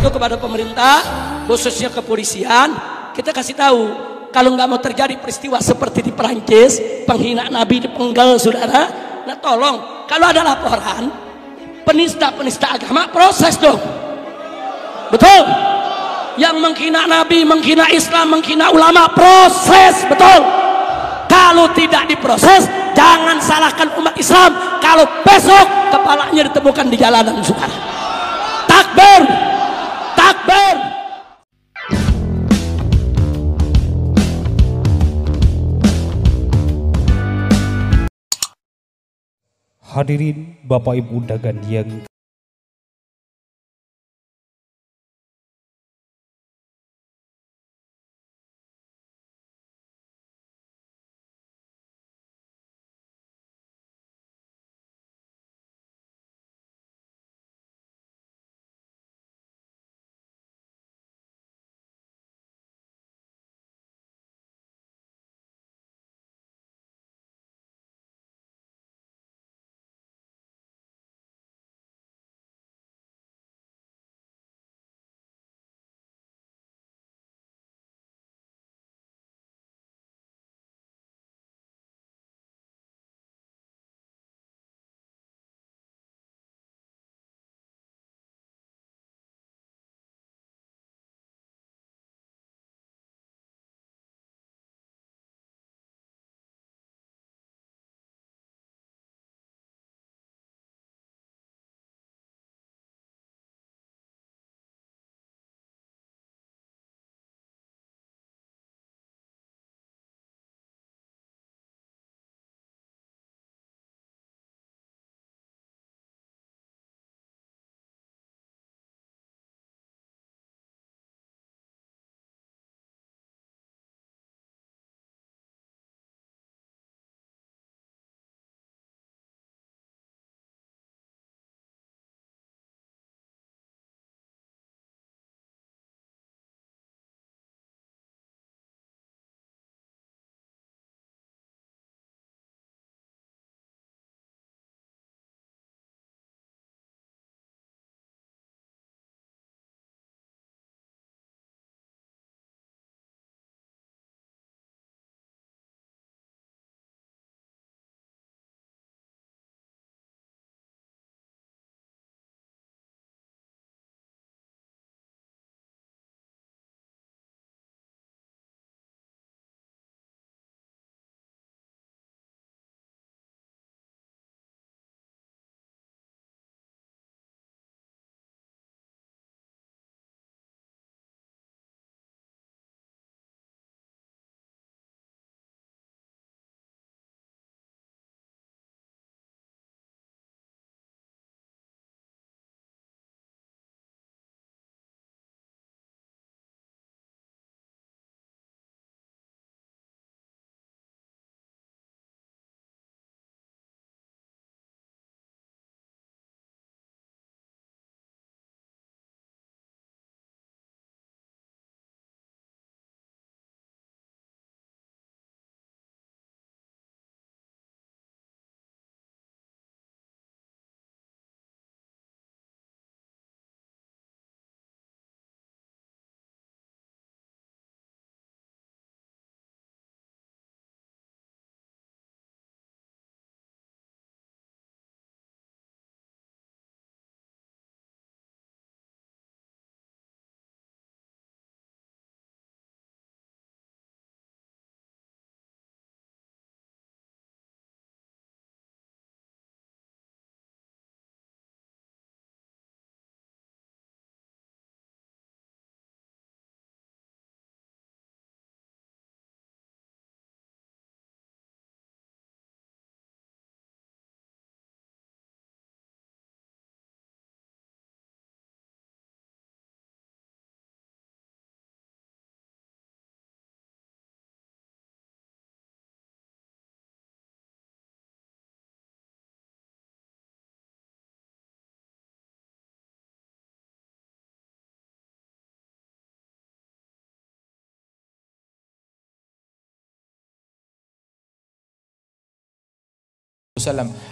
itu kepada pemerintah, khususnya kepolisian, kita kasih tahu, kalau nggak mau terjadi peristiwa seperti di Perancis, penghinaan Nabi dipenggal, saudara. Nah tolong, kalau ada laporan penista agama, proses dong. Betul? Yang menghina Nabi, menghina Islam, menghina ulama, proses, betul? Kalau tidak diproses, jangan salahkan umat Islam kalau besok kepalanya ditemukan di jalanan, saudara. Takbir, takbir. Hadirin Bapak Ibu undangan yang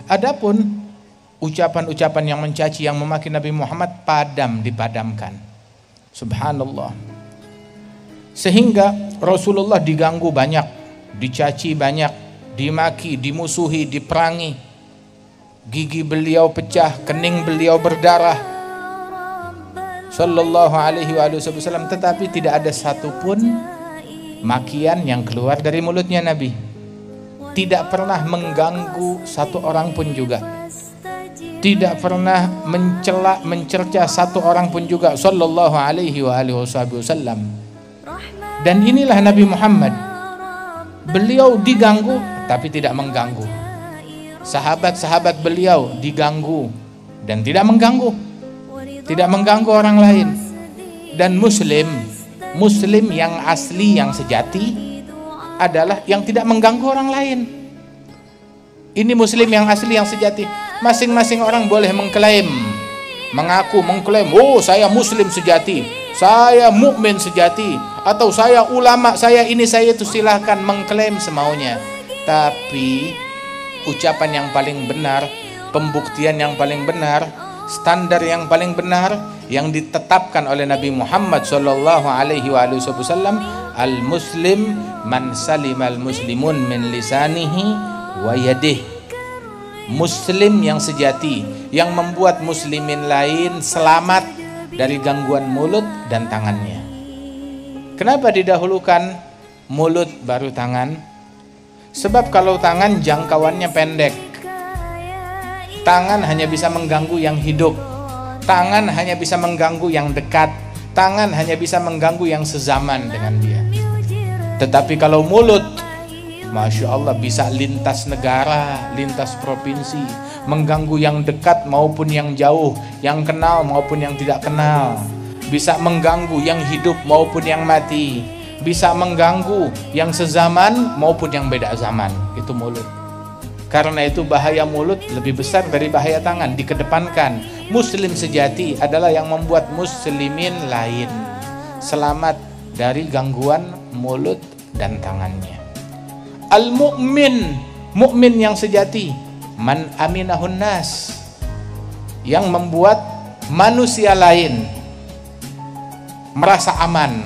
Adapun ucapan-ucapan yang mencaci, yang memaki Nabi Muhammad, dipadamkan. Subhanallah. Sehingga Rasulullah diganggu banyak, dicaci banyak, dimaki, dimusuhi, diperangi. Gigi beliau pecah, kening beliau berdarah. Sallallahu alaihi wasallam, tetapi tidak ada satupun makian yang keluar dari mulutnya Nabi. Tidak pernah mengganggu satu orang pun juga. Tidak pernah mencela, mencerca satu orang pun juga. Sallallahu alaihi wasallam. Dan inilah Nabi Muhammad. Beliau diganggu tapi tidak mengganggu. Sahabat-sahabat beliau diganggu dan tidak mengganggu. Tidak mengganggu orang lain. Dan muslim yang asli, yang sejati adalah yang tidak mengganggu orang lain. Ini muslim yang asli, yang sejati. Masing-masing orang boleh mengklaim, mengklaim, oh saya muslim sejati, saya mukmin sejati, atau saya ulama, saya ini, saya itu, silahkan mengklaim semaunya. Tapi ucapan yang paling benar, pembuktian yang paling benar, standar yang paling benar yang ditetapkan oleh Nabi Muhammad sallallahu alaihi wasallam, al-muslim man salimal muslimun min lisanihi wa yadihi. Muslim yang sejati yang membuat muslimin lain selamat dari gangguan mulut dan tangannya. Kenapa didahulukan mulut baru tangan? Sebab kalau tangan jangkauannya pendek. Tangan hanya bisa mengganggu yang hidup. Tangan hanya bisa mengganggu yang dekat. Tangan hanya bisa mengganggu yang sezaman dengan dia. Tetapi kalau mulut, Masya Allah, bisa lintas negara, lintas provinsi, mengganggu yang dekat maupun yang jauh, yang kenal maupun yang tidak kenal. Bisa mengganggu yang hidup maupun yang mati. Bisa mengganggu yang sezaman maupun yang beda zaman. Itu mulut. Karena itu bahaya mulut lebih besar dari bahaya tangan. Dikedepankan. Muslim sejati adalah yang membuat muslimin lain selamat dari gangguan mulut dan tangannya. Al-mu'min, mukmin yang sejati, man aminahun nas, yang membuat manusia lain merasa aman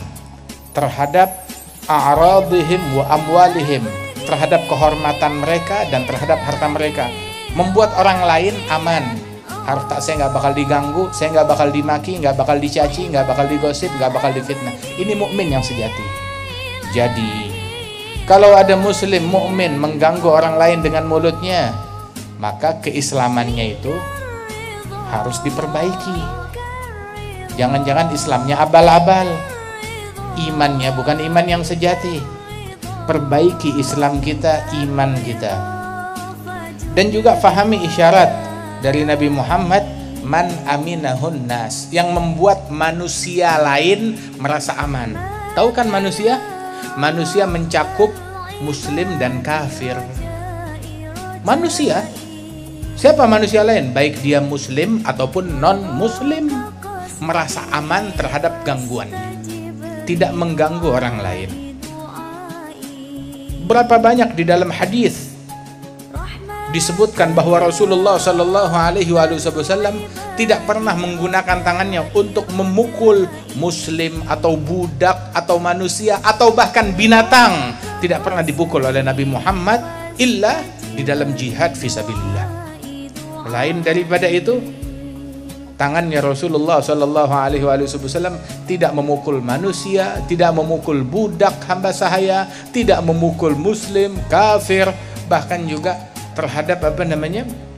terhadap a'radihim wa amwalihim, terhadap kehormatan mereka dan terhadap harta mereka. Membuat orang lain aman. Harta saya nggak bakal diganggu, saya nggak bakal dimaki, nggak bakal dicaci, nggak bakal digosip, nggak bakal difitnah. Ini mukmin yang sejati. Jadi kalau ada muslim mukmin mengganggu orang lain dengan mulutnya, maka keislamannya itu harus diperbaiki. Jangan-jangan Islamnya abal-abal, imannya bukan iman yang sejati. Perbaiki Islam kita, iman kita. Dan juga fahami isyarat dari Nabi Muhammad, man aminahun nas, yang membuat manusia lain merasa aman. Tahu kan manusia? Manusia mencakup muslim dan kafir. Manusia, siapa manusia lain? Baik dia muslim ataupun non muslim, merasa aman terhadap gangguannya, tidak mengganggu orang lain. Berapa banyak di dalam hadis disebutkan bahwa Rasulullah Shallallahu Alaihi Wasallam tidak pernah menggunakan tangannya untuk memukul muslim atau budak atau manusia atau bahkan binatang. Tidak pernah dipukul oleh Nabi Muhammad illa di dalam jihad fisabilillah. Lain daripada itu, tangannya Rasulullah Shallallahu Alaihi Wasallam tidak memukul manusia, tidak memukul budak hamba sahaya, tidak memukul muslim, kafir, bahkan juga terhadap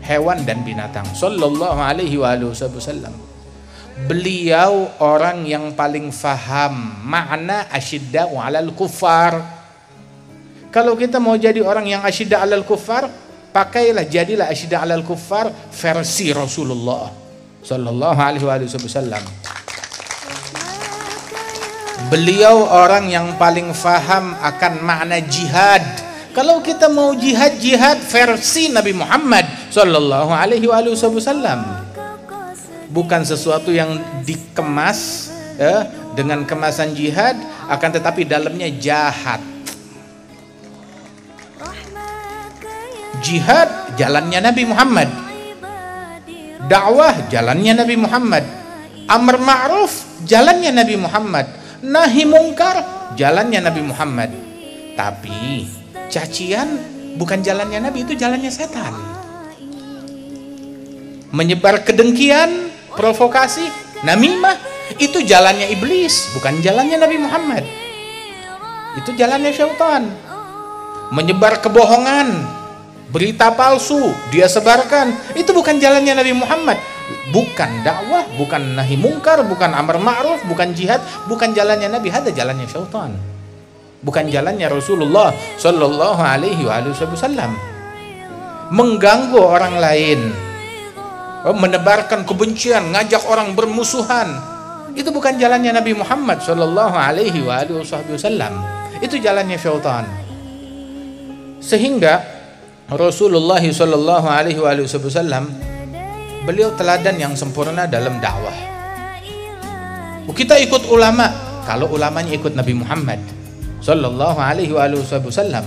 hewan dan binatang. Sallallahu alaihi wasallam. Beliau orang yang paling faham makna asyidda'u 'alal kuffar. Kalau kita mau jadi orang yang asyidda' 'alal kuffar, jadilah asyidda' 'alal kuffar versi Rasulullah sallallahu alaihi wasallam. Beliau orang yang paling faham akan makna jihad. Kalau kita mau jihad versi Nabi Muhammad sallallahu alaihi wasallam. Bukan sesuatu yang dikemas dengan kemasan jihad, akan tetapi dalamnya jahat. Jihad jalannya Nabi Muhammad. Dakwah jalannya Nabi Muhammad. Amar ma'ruf jalannya Nabi Muhammad, nahi mungkar jalannya Nabi Muhammad. Tapi cacian bukan jalannya Nabi, itu jalannya setan. Menyebar kedengkian, provokasi, namimah, itu jalannya iblis, bukan jalannya Nabi Muhammad. Itu jalannya syaitan. Menyebar kebohongan, berita palsu dia sebarkan, itu bukan jalannya Nabi Muhammad. Bukan dakwah, bukan nahi mungkar, bukan amar ma'ruf, bukan jihad, bukan jalannya Nabi, ada jalannya syaitan. Bukan jalannya Rasulullah sallallahu alaihi wasallam. Mengganggu orang lain, menebarkan kebencian, ngajak orang bermusuhan, itu bukan jalannya Nabi Muhammad sallallahu alaihi wasallam. Itu jalannya syaitan. Sehingga Rasulullah sallallahu alaihi wasallam beliau teladan yang sempurna dalam dakwah. Kita ikut ulama kalau ulamanya ikut Nabi Muhammad sallallahu alaihi wasallam.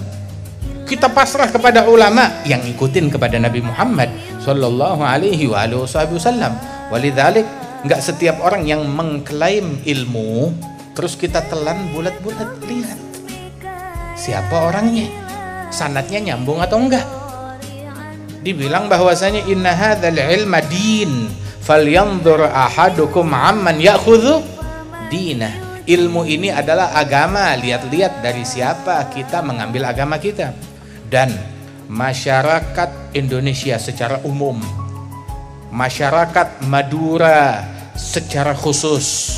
Kita pasrah kepada ulama yang ikutin kepada Nabi Muhammad sallallahu alaihi wasallam. Walidzalik enggak setiap orang yang mengklaim ilmu terus kita telan bulat-bulat. Lihat siapa orangnya, sanadnya nyambung atau enggak. Dibilang bahwasanya inna hadzal ilma din falyanzur ahadukum amman ya'khudhu dinah. Ilmu ini adalah agama, lihat-lihat dari siapa kita mengambil agama kita. Dan masyarakat Indonesia secara umum, masyarakat Madura secara khusus,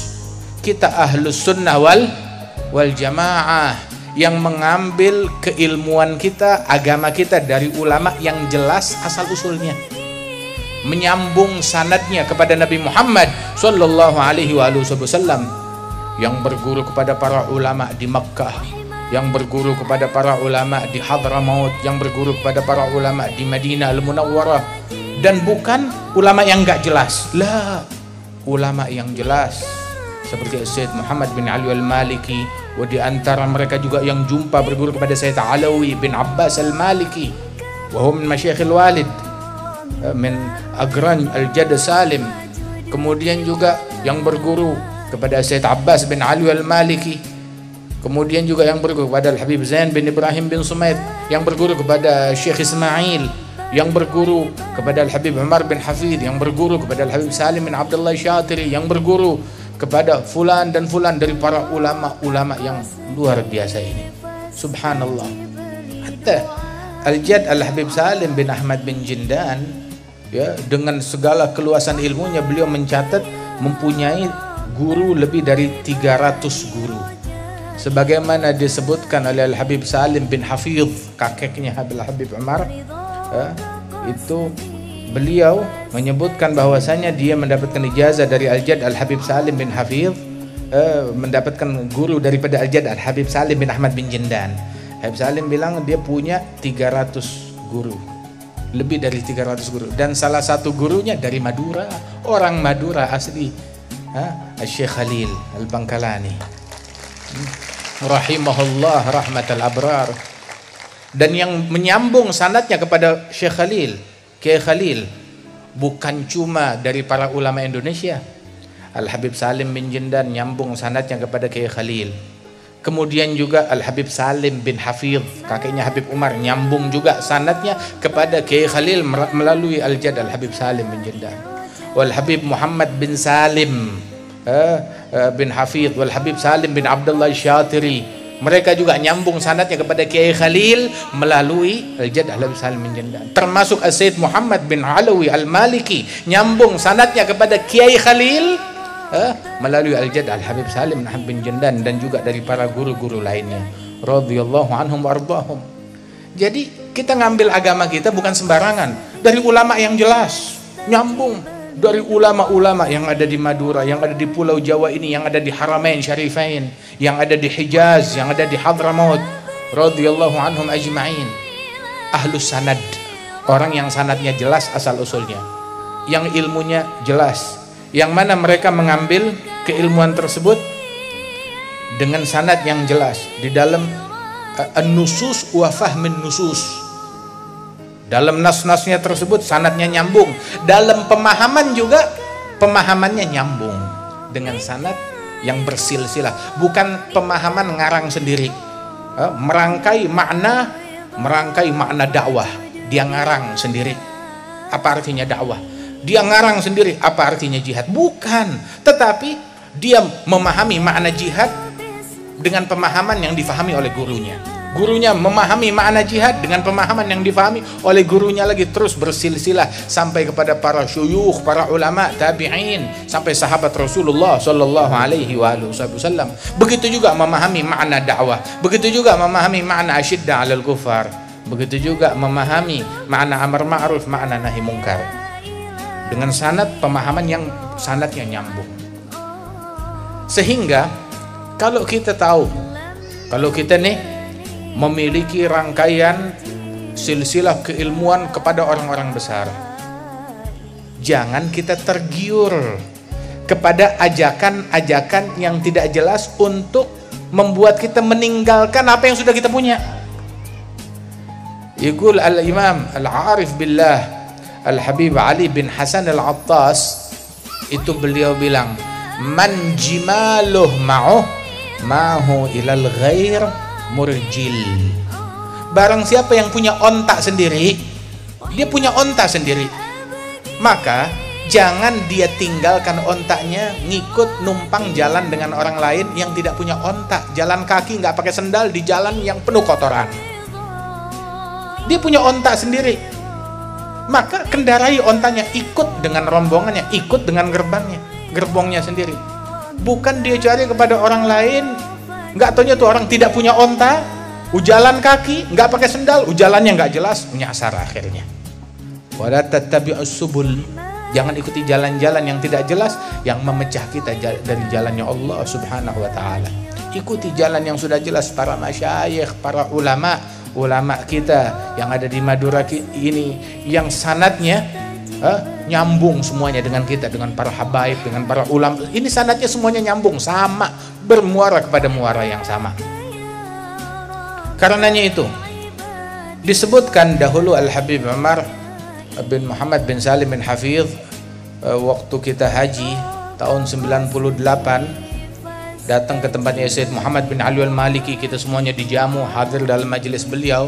kita ahlus sunnah wal jamaah yang mengambil keilmuan kita, agama kita dari ulama yang jelas asal usulnya, menyambung sanadnya kepada Nabi Muhammad sallallahu alaihi wasallam, yang berguru kepada para ulama di Makkah, yang berguru kepada para ulama di Hadramaut, yang berguru kepada para ulama di Madinah Al-Munawwarah, dan bukan ulama yang enggak jelas. Lah, ulama yang jelas seperti Syekh Muhammad bin Ali Al-Maliki, wa di antara mereka juga yang jumpa berguru kepada Syekh Alawi bin Abbas Al-Maliki, wa huwa min masyayikhil walid min Agran Al-Jadd Salim. Kemudian juga yang berguru kepada Syekh Abbas bin Ali Al-Maliki, kemudian juga yang berguru kepada Al-Habib Zain bin Ibrahim bin Sumaid, yang berguru kepada Syekh Ismail, yang berguru kepada Al-Habib Umar bin Hafid, yang berguru kepada Al-Habib Salim bin Abdullah Syatiri, yang berguru kepada fulan dan fulan dari para ulama-ulama yang luar biasa ini. Subhanallah. Hatta Al-Jadd Al-Habib Salim bin Ahmad bin Jindan, ya, dengan segala keluasan ilmunya beliau mencatat mempunyai guru lebih dari 300 guru. Sebagaimana disebutkan oleh Al-Habib Salim bin Hafidh, kakeknya Al-Habib Umar, itu beliau menyebutkan bahwasanya dia mendapatkan ijazah dari Al-Jadd Al-Habib Salim bin Hafidh, mendapatkan guru daripada Al-Jadd Al-Habib Salim bin Ahmad bin Jindan. Habib Salim bilang dia punya 300 guru, lebih dari 300 guru, dan salah satu gurunya dari Madura, orang Madura asli, Syekh Khalil Al-Bangkalani rahimahullah rahmatal abrar. Dan yang menyambung sanadnya kepada Syekh Khalil, Kiai Khalil, bukan cuma dari para ulama Indonesia. Al-Habib Salim bin Jindan nyambung sanadnya kepada Kiai Khalil. Kemudian juga Al-Habib Salim bin Hafidh, kakeknya Habib Umar, nyambung juga sanadnya kepada Kiai Khalil melalui Al-Jadd Al-Habib Salim bin Jindan. Wal Habib Muhammad bin Salim bin Hafidh, wal Habib Salim bin Abdullah Syatiri, mereka juga nyambung sanadnya kepada Kiai Khalil melalui Al-Jadd Al-Habib Salim bin Jindan. Termasuk Syekh Muhammad bin Alawi Al-Maliki nyambung sanadnya kepada Kiai Khalil melalui Al-Jadd Al-Habib Salim bin Jindan, dan juga dari para guru-guru lainnya radhiyallahu anhum wardahum. Jadi kita ngambil agama kita bukan sembarangan, dari ulama yang jelas, nyambung dari ulama-ulama yang ada di Madura, yang ada di Pulau Jawa ini, yang ada di Haramain Syarifain, yang ada di Hijaz, yang ada di Hadramaut, radhiyallahu anhum ajma'in. Ahlus sanad, orang yang sanadnya jelas asal usulnya, yang ilmunya jelas, yang mana mereka mengambil keilmuan tersebut dengan sanad yang jelas di dalam an-nusus wa fahmin nusus. Dalam nas-nasnya tersebut sanadnya nyambung, dalam pemahaman juga pemahamannya nyambung. dengan sanad yang bersilsilah, bukan pemahaman ngarang sendiri, merangkai makna dakwah, dia ngarang sendiri apa artinya dakwah, dia ngarang sendiri apa artinya jihad, bukan, tetapi dia memahami makna jihad dengan pemahaman yang difahami oleh gurunya. Gurunya memahami makna jihad dengan pemahaman yang difahami oleh gurunya lagi, terus bersilsilah sampai kepada para syuyukh, para ulama, tabi'in, sampai sahabat Rasulullah sallallahu alaihi wasallam. Begitu juga memahami makna dakwah, begitu juga memahami makna asyidda 'alal kufar, begitu juga memahami makna amar ma'ruf, makna nahi mungkar, dengan sanad, pemahaman yang sanadnya nyambung. Sehingga kalau kita tahu, kalau kita nih memiliki rangkaian silsilah keilmuan kepada orang-orang besar, jangan kita tergiur kepada ajakan-ajakan yang tidak jelas untuk membuat kita meninggalkan apa yang sudah kita punya. Yaqul al-Imam al-Arif billah Al-Habib Ali bin Hasan al-Attas, itu beliau bilang, man jimaluh ma'hu ilal ghair murjil. Barang siapa yang punya ontak sendiri, dia punya ontak sendiri, maka jangan dia tinggalkan ontaknya ngikut numpang jalan dengan orang lain yang tidak punya ontak, jalan kaki nggak pakai sendal di jalan yang penuh kotoran. Dia punya ontak sendiri, maka kendarai ontaknya, ikut dengan rombongannya, ikut dengan gerbongnya sendiri. Bukan dia cari kepada orang lain, nggak taunya tuh orang tidak punya onta, ujalan kaki, nggak pakai sendal, ujalannya nggak jelas, nyasar akhirnya. Wala tattabi'us subul, jangan ikuti jalan-jalan yang tidak jelas, yang memecah kita dari jalannya Allah subhanahu wa ta'ala. Ikuti jalan yang sudah jelas, para masyayikh, para ulama kita yang ada di Madura ini, yang sanadnya nyambung semuanya dengan kita, dengan para habaib, dengan para ulama. Ini sanadnya semuanya nyambung, sama, bermuara kepada muara yang sama. Karenanya itu disebutkan dahulu Al-Habib Umar bin Muhammad bin Salim bin Hafidh, waktu kita haji tahun 98, datang ke tempatnya Sayyid Muhammad bin Ali al-Maliki, kita semuanya dijamu, hadir dalam majelis beliau,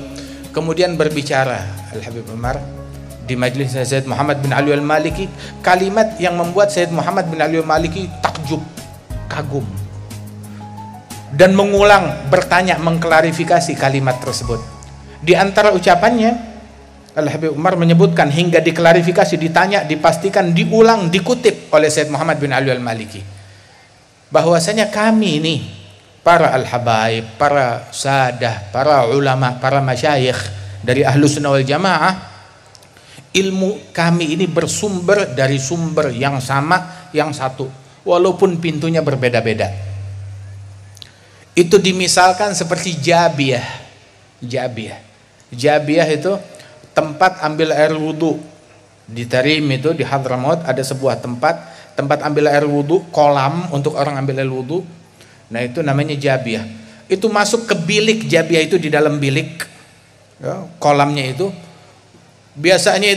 kemudian berbicara Al-Habib Umar di majelis Sayyid Muhammad bin Ali al-Maliki, kalimat yang membuat Sayyid Muhammad bin Ali al-Maliki takjub, kagum, dan mengulang, bertanya, mengklarifikasi kalimat tersebut. Di antara ucapannya, Al-Habib Umar menyebutkan, hingga diklarifikasi, ditanya, dipastikan, diulang, dikutip oleh Sayyid Muhammad bin Ali al-Maliki, bahwasanya kami ini para al-habaib, para sadah, para ulama, para masyayikh dari Ahlus Sunnah wal Jamaah, ilmu kami ini bersumber dari sumber yang sama, yang satu, walaupun pintunya berbeda-beda. Itu dimisalkan seperti Jabiyah. Jabiyah itu tempat ambil air wudhu. Di Tarim itu, di Hadramaut, ada sebuah tempat ambil air wudhu, kolam untuk orang ambil air wudhu. Nah, itu namanya Jabiyah. Itu masuk ke bilik Jabiyah, itu di dalam bilik, ya, kolamnya itu biasanya